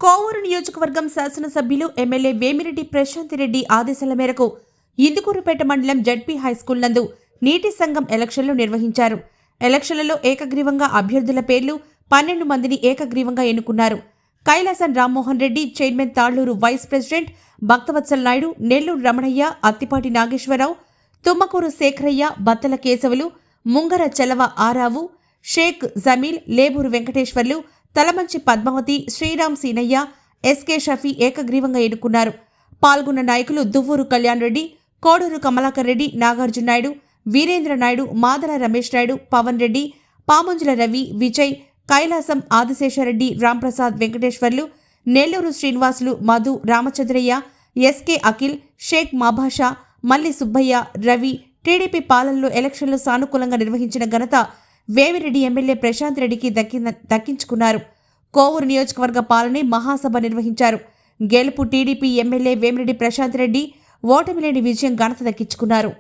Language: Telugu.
కోవూరు నియోజకవర్గం శాసనసభ్యులు ఎమ్మెల్యే వేమిరెడ్డి ప్రశాంత్ రెడ్డి ఆదేశాల మేరకు ఇందుకూరుపేట మండలం జడ్పీ హైస్కూల్ నందు నీటి సంఘం ఎలక్షన్లు నిర్వహించారు. ఎలక్షన్లలో ఏకగ్రీవంగా అభ్యర్థుల పేర్లు 12 మందిని ఏకగ్రీవంగా ఎన్నుకున్నారు. Kailasam Rammohan Reddy chairman, Talluru vice president Bhaktavatsal Naidu, Nelluru Ramanaiah, Attipati Nageswararao, Tummakuru Sekharaiah, Battala Kesavulu, Mungara చలవ ఆరావు, షేక్ జమీల్, లేబూరు వెంకటేశ్వర్లు, తలమంచి పద్మావతి, శ్రీరామ్ సీనయ్య, ఎస్కే షఫీ ఏకగ్రీవంగా ఎన్నుకున్నారు. పాల్గొన్న నాయకులు దువ్వూరు కళ్యాణ్ రెడ్డి, కోడూరు కమలాకర్ రెడ్డి, నాగార్జున నాయుడు, వీరేంద్ర నాయుడు, మాదల రమేష్ నాయుడు, పవన్ రెడ్డి, పాముంజుల రవి, విజయ్, కైలాసం ఆదిశేషరెడ్డి, రాంప్రసాద్, వెంకటేశ్వర్లు, నెల్లూరు శ్రీనివాసులు, మధు, రామచంద్రయ్య, ఎస్కే అఖిల్, షేక్ మాభాషా, మల్లి సుబ్బయ్య, రవి. టీడీపీ పాలనలో ఎలక్షన్లు సానుకూలంగా నిర్వహించిన ఘనత వేమిరెడ్డి ఎమ్మెల్యే ప్రశాంత్ రెడ్డికి దక్కించుకున్నారు. కోవూరు నియోజకవర్గ పాలనే మహాసభ నిర్వహించారు. గెలుపు టీడీపీ ఎమ్మెల్యే వేమిరెడ్డి ప్రశాంత్ రెడ్డి, ఓటమి లేని విజయం ఘనత దక్కించుకున్నారు.